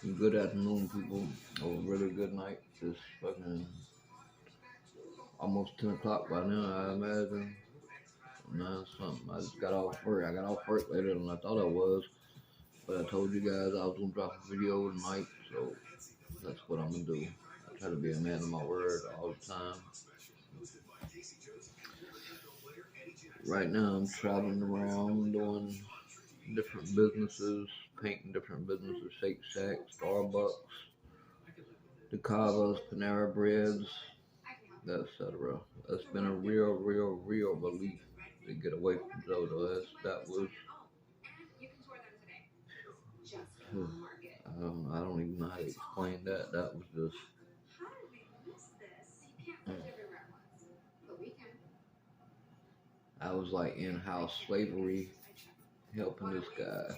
Good afternoon, people. A really good night. It's fucking almost 10 o'clock by now, I imagine. Now something. I just got off work. I got off work later than I thought I was. But I told you guys I was going to drop a video tonight, so that's what I'm going to do. I try to be a man of my word all the time. Right now, I'm traveling around doing different businesses, painting different businesses, Shake Shack, Starbucks, the Cavas, Panera Breads, etc. It's been a real relief to get away from Zodo. That was, I don't even know how to explain that. That was just, I was like in-house slavery, helping this guy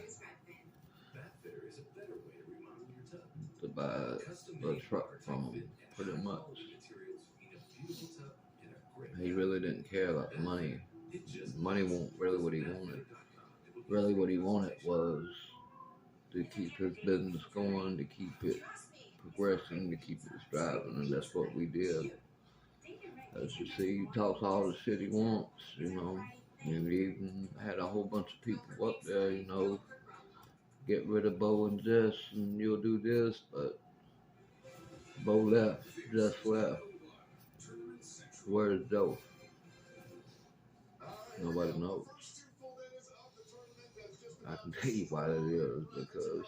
to buy a truck from him, pretty much. He really didn't care about the money. Money wasn't really what he wanted. Really what he wanted was to keep his business going, to keep it progressing, to keep it striving, and that's what we did. As you see, he talks all the shit he wants, and we even had a whole bunch of people up there, get rid of Bo and Jess, and you'll do this, but Bo left, Jess left. Where's Joe? Nobody knows. I can tell you why that is, because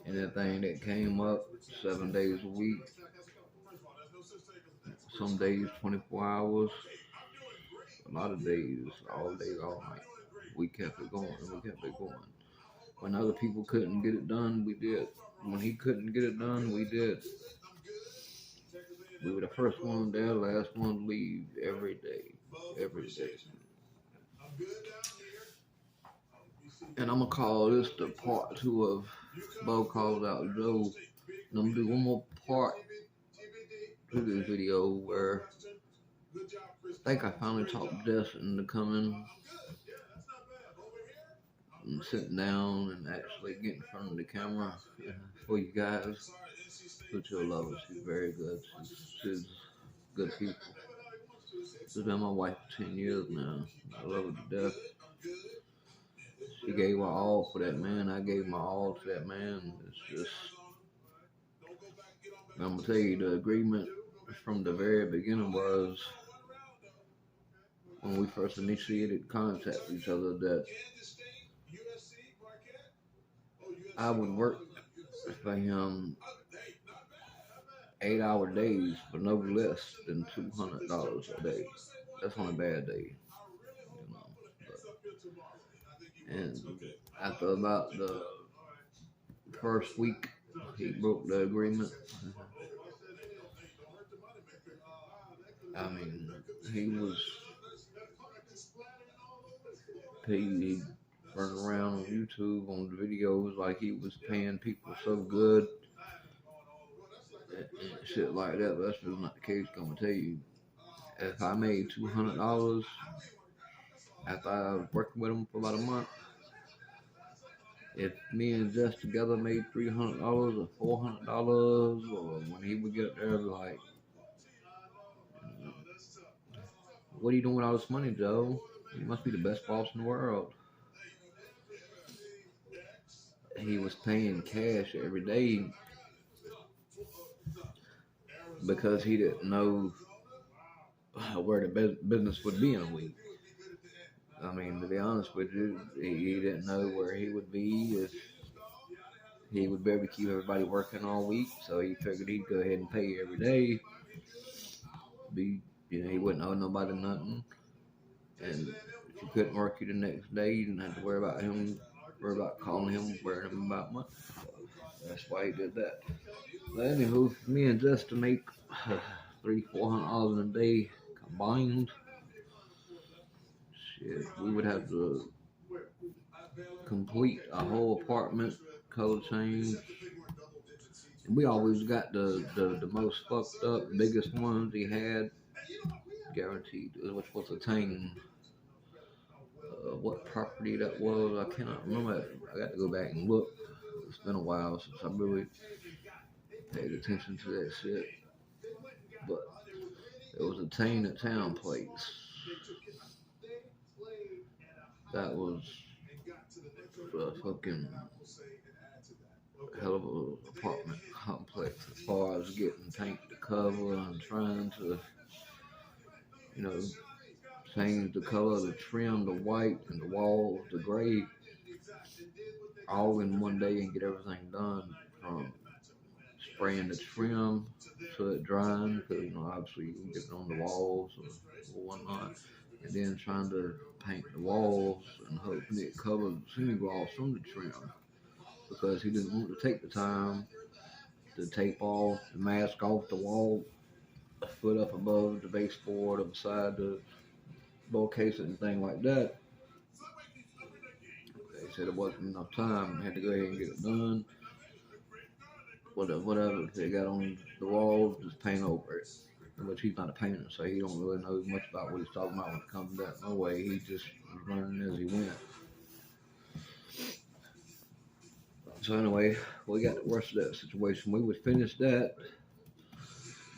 anything that came up 7 days a week, some days 24 hours, a lot of days, all day, all night, we kept it going. When other people couldn't get it done, we did. When he couldn't get it done, we did. We were the first one there, last one to leave every day. And I'm gonna call this the part 2 of Bo Calls Out Joe. And I'm gonna do one more part to this video where I think I finally talked Jess into coming and sitting down and actually getting in front of the camera for you guys. But you'll love her. She's very good. She's good people. She's been my wife for 10 years now. I love her to death. She gave her all for that man. I gave my all to that man. It's just, I'm gonna tell you, the agreement from the very beginning was, when we first initiated contact with each other, that I would work for him 8-hour days for no less than $200 a day. That's on a bad day, And after about the first week, he broke the agreement. I mean, he running around on YouTube on the videos like he was paying people so good and shit like that, but that's just not the case. I'm gonna tell you, if I made $200 after I was working with him for about a month, if me and Jess together made $300 or $400, or when he would get up there, like, what are you doing with all this money, Joe? You must be the best boss in the world. He was paying cash every day because he didn't know where the business would be in a week. I mean, to be honest with you, he didn't know where he would be, if he would be able to keep everybody working all week. So he figured he'd go ahead and pay every day. He wouldn't owe nobody nothing. And if you couldn't work you the next day, you didn't have to worry about calling him, worrying him about money. So that's why he did that. But anywho, for me and Jess to make $300-400 a day combined, shit, we would have to complete a whole apartment, color change. And we always got the most fucked up, biggest ones he had, guaranteed, which was a Tang. What property that was, I cannot remember. I got to go back and look. It's been a while since I really paid attention to that shit. But it was a Tane at Town place. That was a fucking hell of an apartment complex as far as getting paint to cover and trying to, you know, change the color, the trim, the white, and the walls, the gray, all in one day and get everything done from spraying the trim to it drying, because, you know, obviously you can get it on the walls or whatnot, and then trying to paint the walls and hoping it covers the semi-gloss from the trim, because he didn't want to take the time to tape off the mask off the wall, a foot up above the baseboard or beside the door case and thing like that. They said it wasn't enough time, had to go ahead and get it done. Whatever they got on the walls, just paint over it. Which he's not a painter, so he don't really know much about what he's talking about when it comes to that. No way, he just was learning as he went. So anyway, we got the worst of that situation. We would finish that,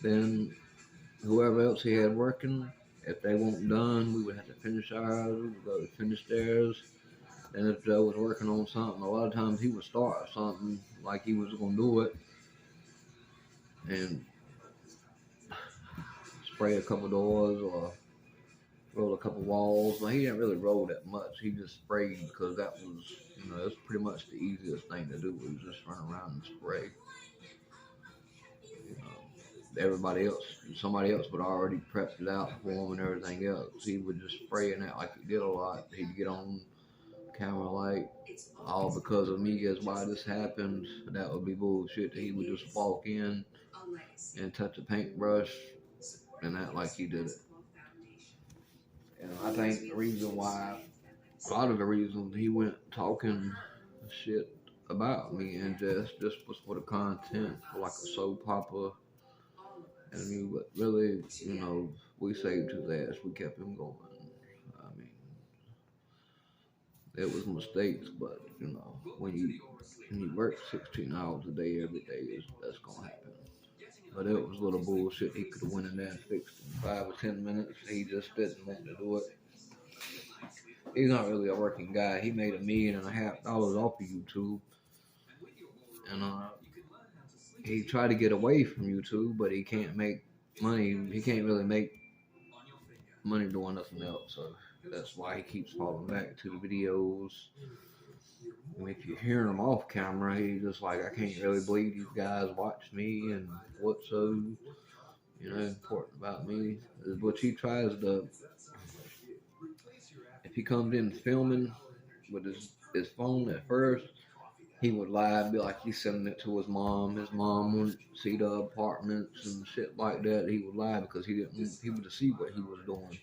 then whoever else he had working, if they weren't done, we would have to finish ours. We would go to finish theirs. And if Joe was working on something, a lot of times he would start something like he was going to do it and spray a couple doors or roll a couple walls. But he didn't really roll that much. He just sprayed because that was, you know, that's pretty much the easiest thing to do, was just run around and spray. You know, everybody else, somebody else would already prepped it out for him and everything else. He would just spray and act like he did a lot. He'd get on camera like, all because of me is why this happened. That would be bullshit. He would just walk in and touch a paintbrush and act like he did it. And I think the reason why, a lot of the reasons he went talking shit about me and just was for the content, for like a soap opera. And I mean, but really, you know, we saved his ass. We kept him going. I mean, it was mistakes, but you know, when you work 16 hours a day every day, that's gonna happen. But it was a little bullshit. He could have went in there and fixed it in 5 or 10 minutes. He just didn't want to do it. He's not really a working guy. He made $1.5 million off of YouTube, and he tried to get away from YouTube, but he can't make money. He can't really make money doing nothing else. So that's why he keeps falling back to the videos. And if you're hearing him off camera, he's just like, I can't really believe these guys watch me and what's so, you know, important about me. Which he tries to, if he comes in filming with his phone at first, he would lie and be like he's sending it to his mom. His mom wouldn't see the apartments and shit like that. He would lie because he didn't want people to see what he was doing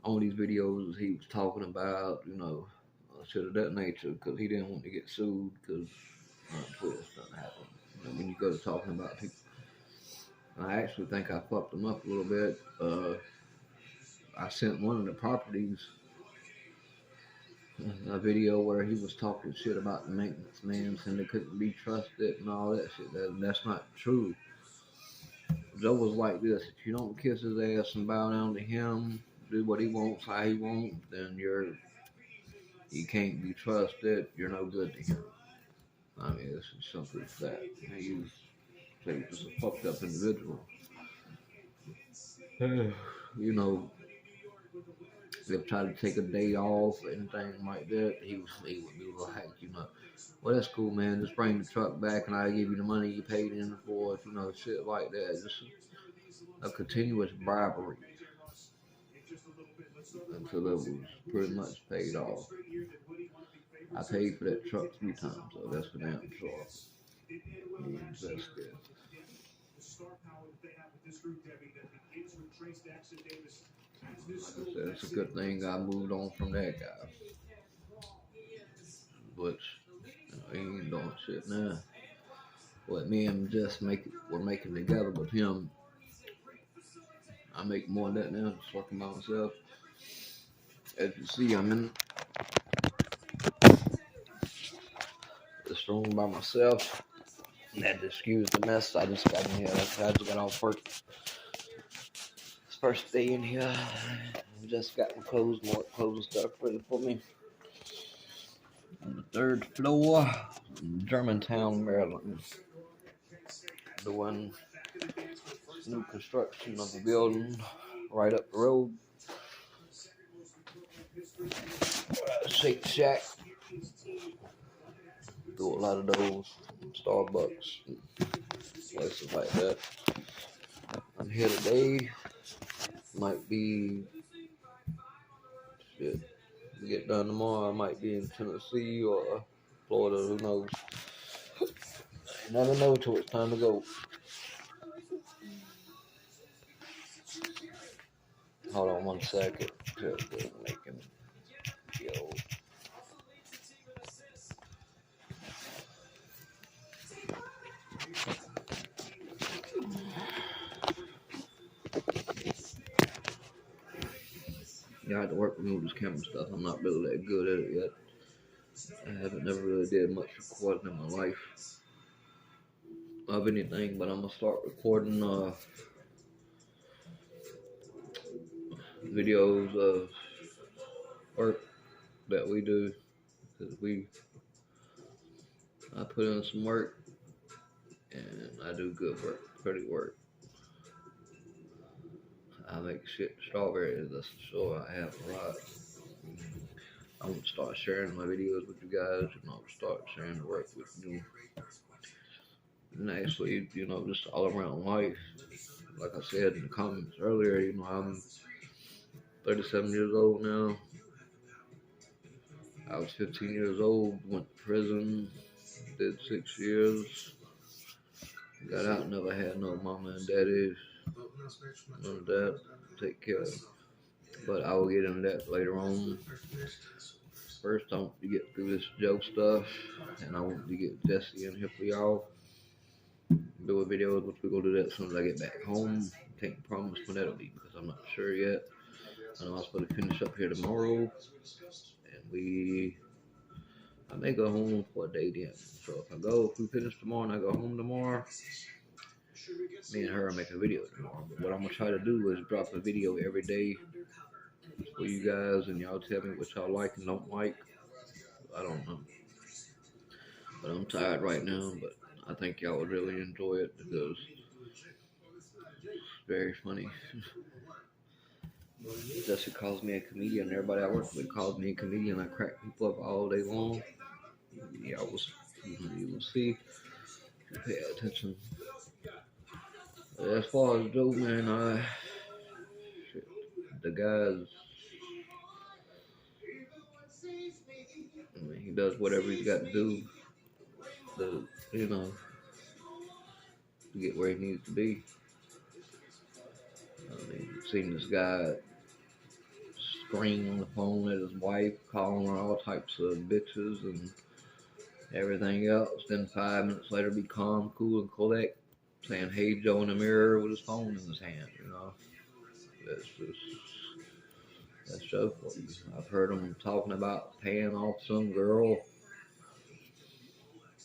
on these videos. He was talking about, you know, shit of that nature, because he didn't want to get sued, because Twitter stuff happened. You know, when you go to talking about people, I actually think I fucked him up a little bit. I sent one of the properties a video where he was talking shit about the maintenance man, saying they couldn't be trusted and all that shit. That's not true. Joe was like this: if you don't kiss his ass and bow down to him, do what he wants, how he wants, then you can't be trusted. You're no good to him. I mean, it's as simple as that. He's just a fucked up individual. You know, if tried to take a day off or anything like that, he would do like, you know, well, that's cool, man. Just bring the truck back and I'll give you the money you paid in for it, you know, shit like that. Just a continuous bribery until it was pretty much paid off. I paid for that truck 3 times, so that's for damn sure. He invested. Like I said, it's a good thing I moved on from that guy. But you know, he ain't doing shit now. What me and Jess we're making together with him, I make more than that now, just working by myself. As you see, I'm in this room by myself. Had to excuse the mess. I just got in here. I just got off work. It's first day in here. Just got my clothes, more clothes and stuff ready for me. On the third floor, Germantown, Maryland. Doing new construction of a building right up the road. Shake Shack. Do a lot of those. Starbucks, places like that. I'm here today. Might be shit. Get done tomorrow. I might be in Tennessee or Florida. Who knows? You never know till it's time to go. Hold on 1 second. Just making yo. Yeah, I had to work with me with this camera stuff. I'm not really that good at it yet. I haven't never really did much recording in my life of anything, but I'm gonna start recording videos of work that we do, because I put in some work and I do good work, pretty work. I make shit strawberries, that's for sure. I have a lot. I'm gonna start sharing my videos with you guys, and I'll start sharing the work with you. And actually, just all around life. Like I said in the comments earlier, I'm 37 years old now. I was 15 years old, went to prison, did 6 years, got out, never had no mama and daddy, none of that, take care of. But I will get into that later on. First, I want to get through this Joe stuff, and I want to get Jesse in here for y'all. Do a video, which we're going to do that as soon as I get back home. Can't promise when that'll be because I'm not sure yet. I know I'm supposed to finish up here tomorrow, and I may go home for a day then. So if we finish tomorrow and I go home tomorrow, me and her will make a video tomorrow. But what I'm going to try to do is drop a video every day for you guys, and y'all tell me what y'all like and don't like. I don't know. But I'm tired right now, but I think y'all would really enjoy it because it's very funny. Jesse calls me a comedian. Everybody I work with calls me a comedian. I crack people up all day long. You will see. Pay attention. As far as Joe, man, the guy's, he does whatever he's got to do to get where he needs to be. Seen this guy scream on the phone at his wife, calling her all types of bitches and everything else. Then 5 minutes later, be calm, cool, and collect, saying "Hey Joe" in the mirror with his phone in his hand. That's Joe for you. I've heard him talking about paying off some girl,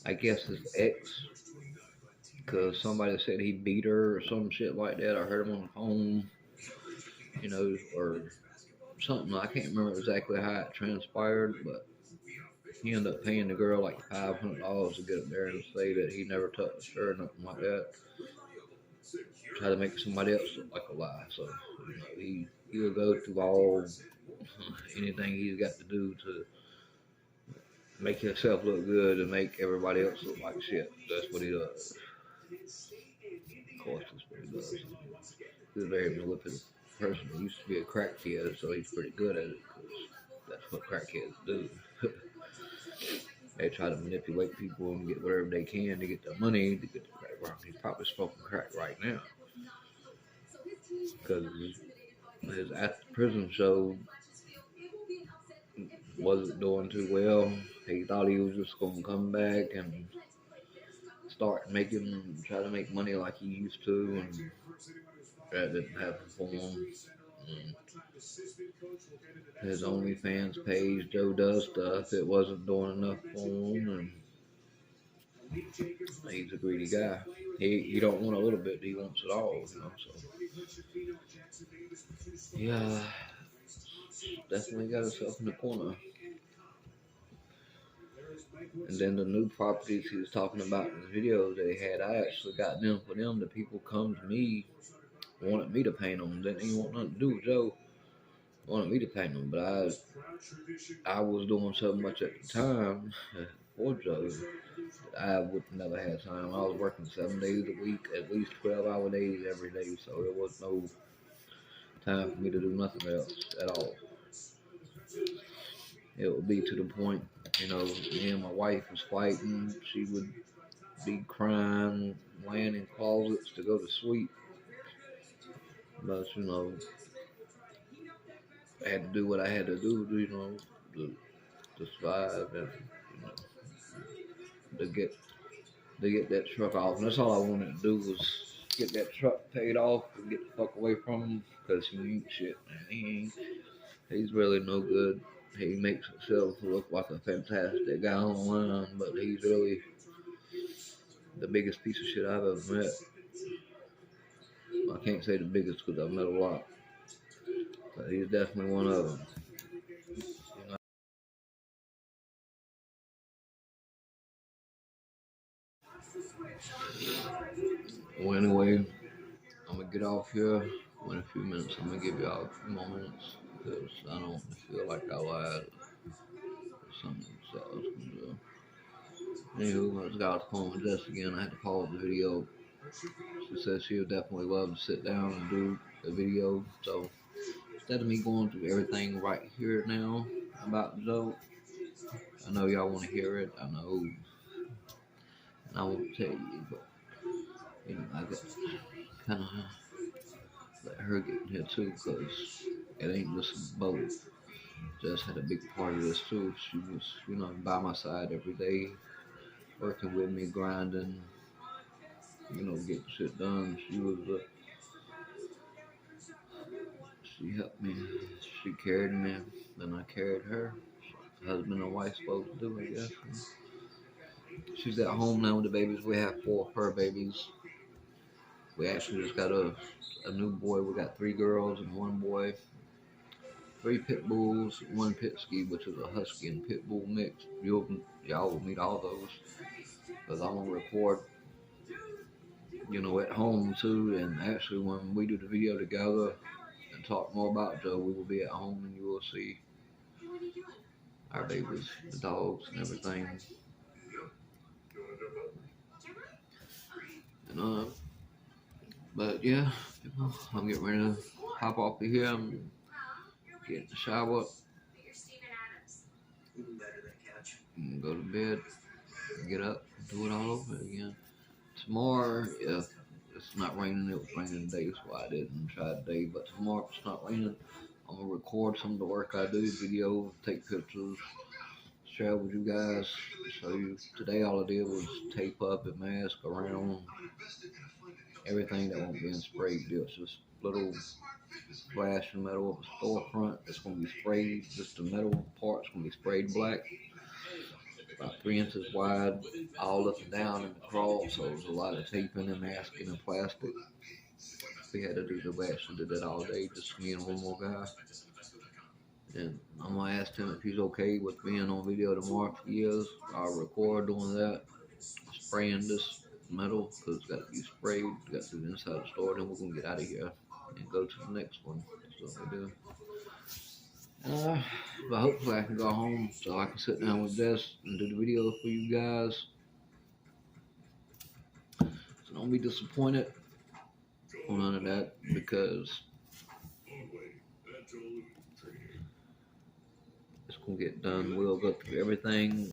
I guess his ex, because somebody said he beat her or some shit like that. I heard him on the phone, or something. I can't remember exactly how it transpired, but he ended up paying the girl like $500 to get up there and say that he never touched her or nothing like that. Try to make somebody else look like a lie. So he will go through anything he's got to do to make himself look good and make everybody else look like shit. That's what he does. Of course, that's what he does. He's a very manipulative person. He used to be a crack kid, so he's pretty good at it because that's what crackheads do. They try to manipulate people and get whatever they can to get the money to get the crack around. He's probably smoking crack right now because his AfterPrisonShow wasn't doing too well. He thought he was just going to come back and try to make money like he used to, and that didn't happen for him. And his OnlyFans page, Joe Does Stuff, it wasn't doing enough for him, and He's a greedy guy. He don't want a little bit, he wants it all, you know, so. Yeah, definitely got himself in the corner. And then the new properties he was talking about in the video they had, I actually got them for them. The people come to me, wanted me to paint them. Didn't even want nothing to do with Joe. Wanted me to paint them, but I was doing so much at the time for Joe that I would never have time. I was working 7 days a week, at least 12-hour days every day, so there was no time for me to do nothing else at all. It would be to the point, you know, me and my wife was fighting. She would be crying, laying in closets to go to sleep. But, you know, I had to do what I had to do, you know, to survive and, you know, to get that truck off. And that's all I wanted to do was get that truck paid off and get the fuck away from him, because he ain't shit, man. He's really no good. He makes himself look like a fantastic guy online, but he's really the biggest piece of shit I've ever met. I can't say the biggest because I've met a lot, but he's definitely one of them. You know? Well, anyway, I'm gonna get off here in a few minutes. I'm gonna give y'all a few more minutes because I don't feel like I lied or something. So I was gonna do. Anywho, I just got off the phone with Jess again. I had to pause the video. She said she would definitely love to sit down and do a video. So instead of me going through everything right here now about Joe, I know y'all want to hear it. I know, and I won't tell you, but you know, I got kind of let her get in here too, because it ain't just both. Jess had a big part of this too. She was, you know, by my side every day, working with me, grinding, you know, getting shit done. She was, she helped me. She carried me, then I carried her. Husband and wife supposed to do, I guess. She's at home now with the babies. We have 4 of her babies. We actually just got a new boy. We got 3 girls and 1 boy. 3 pit bulls, 1 pit ski, which is a husky and pit bull mix. Y'all will meet all those, because I'm gonna record, you know, at home too. And actually, when we do the video together and talk more about Joe, we will be at home and you will see our babies, the dogs, and everything. And but yeah, I'm getting ready to hop off of here. I'm getting the shower, and go to bed, get up, do it all over again. Tomorrow, if it's not raining, it was raining today, so I didn't try today. But tomorrow, if it's not raining, I'm gonna record some of the work I do, videos, take pictures, share with you guys. Show you. Today, all I did was tape up and mask around everything that won't be sprayed. It's just little flashing metal of a storefront. It's gonna be sprayed. Just the metal part's gonna be sprayed black, about 3 inches wide, all up and down in the crawl. So there's a lot of taping and masking and plastic. We had to do the actually did that all day, just me and 1 more guy. And I'm gonna ask him if he's okay with being on video tomorrow. If he is, I'll record doing that, spraying this metal, because it's got to be sprayed, got to be inside the store. Then we're gonna get out of here and go to the next one. That's what we do. But hopefully I can go home so I can sit down with Jess and do the video for you guys. So don't be disappointed on none of that, because it's gonna get done. We'll go through everything.